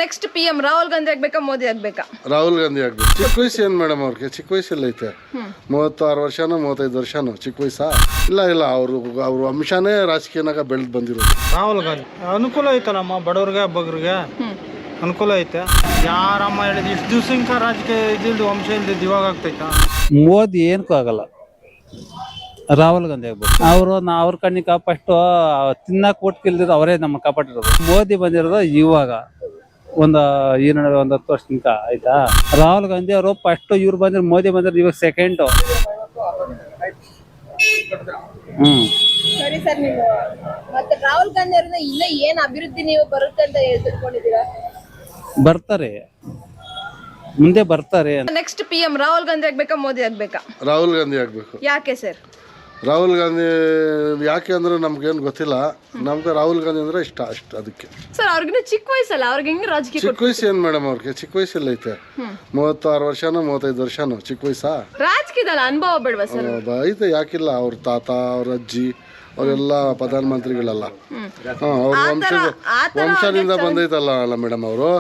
Next PM Rahul Gandhi ಆಗ್ಬೇಕಾ ಮೋದಿ ಆಗ್ಬೇಕಾ? ರಾಹುಲ್ ಗಾಂಧಿ ಆಗ್ಬೇಕು. ಚಿಕ್ಕ ವಯಸ್ಸು ಏನು ಮೇಡಮ್ ಅವ್ರಿಗೆ? ಚಿಕ್ಕ ವಯಸ್ಸಲ್ಲಿ ಐತೆ 36 ವರ್ಷನೋ 35 ವರ್ಷನೋ ಚಿಕ್ಕ ವಯಸ್ಸಾ? ಇಲ್ಲ ಅವ್ರ ಅಂಶನೇ ರಾಜಕೀಯನಾಗ ಬೆಳೆದು ಬಂದಿರೋದು. ರಾಹುಲ್ ಗಾಂಧಿ ಅನುಕೂಲ ಐತಲ್ಲಮ್ಮ, ಬಡವ್ರಿಗೆ ಬಗ್ರಿಗೆ ಅನುಕೂಲ ಐತೆ. ಯಾರಮ್ಮ ಹೇಳಿದ್ ಇಷ್ಟು ದಿವ್ಸಕ್ಕ ರಾಜಕೀಯ ಇದ್ದಿದ್ದು ವಂಶ ಇಲ್ದಿದ್ದು ಇವಾಗ ಆಗ್ತೈತಾ? ಮೋದಿ ಏನಕ್ಕೂ ಆಗಲ್ಲ, ರಾಹುಲ್ ಗಾಂಧಿ ಆಗ್ಬೇಕು. ಅವ್ರ ಕಣ್ಣಿಗೆ ಫಸ್ಟ್ ತಿನ್ನಕ್ ಒಟ್ಟು ಇಲ್ದಿರೋ ಅವರೇ ನಮ್ಮ ಕಾಪಾಡಿರೋದು. ಮೋದಿ ಬಂದಿರೋದು ಇವಾಗ ಒಂದು 10 ವರ್ಷ ತನಕ ಆಯ್ತಾ. ರಾಹುಲ್ ಗಾಂಧಿ ಅವರು ಫಸ್ಟ್ ಇವ್ರು ಬಂದ್ರೆ, ಮೋದಿ ಬಂದ್ರೆ ಇವಾಗ ಸೆಕೆಂಡ್. ಸರಿ ಸರ್, ನೀವು ಮತ್ತೆ ರಾಹುಲ್ ಗಾಂಧಿ ಅವರಿಂದ ಇನ್ನ ಏನ್ ಅಭಿವೃದ್ಧಿ ನೀವು ಬರುತ್ತೆ ಅಂತ ತಿಳ್ಕೊಂಡಿದ್ದೀರಾ? ಬರ್ತಾರೆ, ಮುಂದೆ ಬರ್ತಾರೆ. ನೆಕ್ಸ್ಟ್ PM ರಾಹುಲ್ ಗಾಂಧಿ ಆಗ್ಬೇಕಾ ಮೋದಿ ಆಗ್ಬೇಕಾ? ರಾಹುಲ್ ಗಾಂಧಿ ಆಗ್ಬೇಕು. ಯಾಕೆ ಸರ್? ರಾಹುಲ್ ಗಾಂಧಿ ಯಾಕೆ ಅಂದ್ರೆ ನಮ್ಗೇನು ಗೊತ್ತಿಲ್ಲ. ನಮ್ಗೆ ರಾಹುಲ್ ಗಾಂಧಿ ಅಂದ್ರೆ ಇಷ್ಟ ಅಷ್ಟು, ಅದಕ್ಕೆ. ಸರ್ ಅವ್ರಿಗಿನ್ನ ಚಿಕ್ಕ ವಯಸ್ಸಲ್ಲ, ಅವ್ರಿಗೆ ಹೆಂಗ್ ರಾಜಕೀಯ? ಚಿಕ್ಕ ವಯಸ್ಸು ಏನು ಮೇಡಮ್ ಅವ್ರಿಗೆ? ಚಿಕ್ಕ ವಯಸ್ಸಲ್ಲಿ ಐತೆ 36 ವರ್ಷನೋ 35 ವರ್ಷನೋ ಚಿಕ್ಕ ವಯಸ್ಸಾ? ರಾಜಕೀಯದಲ್ಲ ಅನುಭವ ಬೇಡವಾ ಸರ್? ಐತೆ, ಯಾಕಿಲ್ಲ. ಅವ್ರ ತಾತ, ಅವ್ರ ಅಜ್ಜಿ ಅವರೆಲ್ಲ ಪ್ರಧಾನಮಂತ್ರಿಗಳೆಲ್ಲ ಅವ್ರ ವಂಶದಿಂದ ಬಂದೈತಲ್ಲ ಮೇಡಮ್ ಅವರು.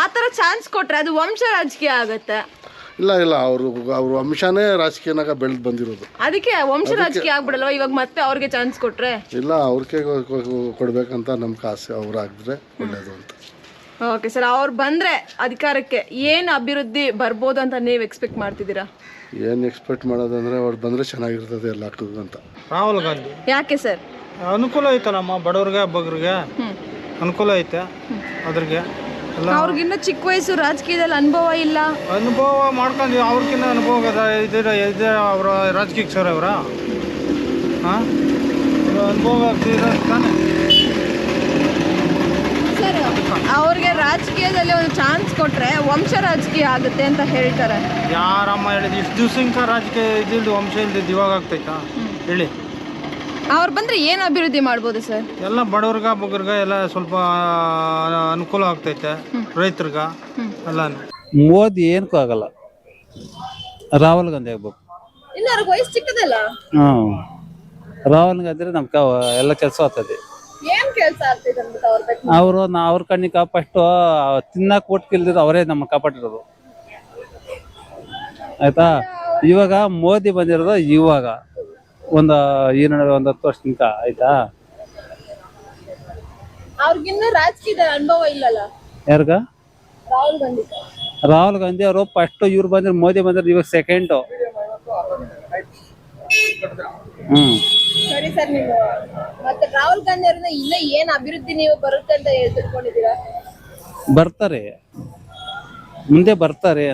ಆತರ ಚಾನ್ಸ್ ಕೊಟ್ರೆ ಅದು ವಂಶ ರಾಜಕೀಯ ಆಗತ್ತೆ. ಇಲ್ಲ ಅವ್ರ ಅಂಶನೇ ರಾಜಕೀಯನಾಗ ಬೆಳೆದು ಬಂದಿರೋದು. ಅದಕ್ಕೆ ವಂಶ ರಾಜಕೀಯ ಆಗ್ಬಿಡಲ್ವಾ ಇವಾಗ ಮತ್ತೆ ಅವ್ರಿಗೆ ಚಾನ್ಸ್ ಕೊಟ್ರೆ? ಇಲ್ಲ, ಅವ್ರಿಗೆ ಕೊಡ್ಬೇಕಂತ ನಮ್ಗೆ ಆಸೆ. ಅವ್ರು ಆಗಿದ್ರೆ ಒಳ್ಳೇದು ಅಂತ. ಓಕೆ ಸರ್, ಅವ್ರು ಬಂದ್ರೆ ಅಧಿಕಾರಕ್ಕೆ ಏನ್ ಅಭಿವೃದ್ಧಿ ಬರ್ಬೋದು ಅಂತ ನೀವು ಎಕ್ಸ್ಪೆಕ್ಟ್ ಮಾಡ್ತಿದ್ದೀರಾ? ಏನು ಎಕ್ಸ್ಪೆಕ್ಟ್ ಮಾಡೋದಂದ್ರೆ ಅವ್ರು ಬಂದ್ರೆ ಚೆನ್ನಾಗಿರ್ತದೆ ಎಲ್ಲಕ್ಕೂ ಅಂತ. ರಾಹುಲ್ ಗಾಂಧಿ ಯಾಕೆ ಸರ್? ಅನುಕೂಲ ಐತಲ್ಲಮ್ಮ, ಬಡವ್ರಿಗೆ ಬಗ್ರಿಗೆ ಅನುಕೂಲ ಐತೆ. ಅದ್ರಿಗೆ ಅವ್ರಿಗಿನ್ನ ಚಿಕ್ಕ ವಯಸ್ಸು, ರಾಜಕೀಯದಲ್ಲಿ ಅನುಭವ ಇಲ್ಲ. ಅನುಭವ ಮಾಡ್ಕೊಂಡು ಅವ್ರಿಗಿನ್ನ ಅನುಭವ ಇದೆ ಅವರ ರಾಜಕೀಯಕ್ಕೆ ಸರ್ ಅವರ ಅನುಭವ ಆಗ್ತಿದೆ ತಾನೆ ಸರ್. ಅವ್ರಿಗೆ ರಾಜಕೀಯದಲ್ಲಿ ಒಂದು ಚಾನ್ಸ್ ಕೊಟ್ರೆ ವಂಶ ರಾಜಕೀಯ ಆಗುತ್ತೆ ಅಂತ ಹೇಳ್ತಾರೆ. ಯಾರಮ್ಮ ಹೇಳಿದ್ ಇಷ್ಟು ದಿವ್ಸಕ್ಕ ರಾಜಕೀಯ ಇದ್ದಿದ್ದು ವಂಶ ಇಲ್ದಿದ್ದು ಇವಾಗ ಆಗ್ತೈತಾ ಹೇಳಿ? ಅವ್ರು ಬಂದ್ರೆ ಏನು ಅಭಿವೃದ್ಧಿ ಮಾಡ್ಬೋದು ಸರ್? ಎಲ್ಲ ಬಡವ್ರಿಗೆ ಬಗ್ಗರ್ಗೆ ಎಲ್ಲ ಸ್ವಲ್ಪ ಅನುಕೂಲ ಆಗ್ತೈತೆ, ರೈತರ್ಗ ಎಲ್ಲ. ಮೋದಿ ಏನಕ್ಕೂ ಆಗಲ್ಲ, ರಾಹುಲ್ ಗಾಂಧಿ ಆಗ್ಬೇಕು. ಇನ್ನು ಅವ್ರಿಗೆ ವಯಸ್ಸು ಚಿಕ್ಕದಲ್ಲ. ರಾಹುಲ್ ಗಾಂಧಿ ನಮ್ಗೆ ಎಲ್ಲ ಕೆಲಸ ಆಗ್ತದೆ. ಏನ್ ಕೆಲಸ ಆಗ್ತೈತೆ ಅಂತ ಅವ್ರ ಕಣ್ಣಿಗೆ ಫಸ್ಟ್ ತಿನ್ನಕ್ ಒಟ್ಟು ಇಲ್ದಿರೋ ಅವರೇ ನಮ್ಮ ಕಾಪಾಡಿರೋದು ಆಯ್ತಾ. ಇವಾಗ ಮೋದಿ ಬಂದಿರೋದು ಇವಾಗ ಒಂದು 10 ವರ್ಷ ತನಕ ಆಯ್ತಾ. ಅವ್ರಿಗಿನ್ನ ರಾಜಕೀಯದ ಅನುಭವ ಇಲ್ಲಲ್ಲ. ಯಾರ್ಗ? ರಾಹುಲ್ ಗಾಂಧಿ ಅವರು ಫಸ್ಟ್ ಇವ್ರು ಬಂದ್ರೆ, ಮೋದಿ ಬಂದ್ರೆ ಇವಾಗ ಸೆಕೆಂಡ್. ಸರಿ ಸರ್, ನೀವು ಮತ್ತೆ ರಾಹುಲ್ ಗಾಂಧಿ ಅವರಿಂದ ಇನ್ನ ಏನ್ ಅಭಿವೃದ್ಧಿ ನೀವು ಬರುತ್ತೆ ಅಂತ ತಿಳ್ಕೊಂಡಿದ್ದೀರಾ? ಬರ್ತಾರೆ, ಮುಂದೆ ಬರ್ತಾರೆ.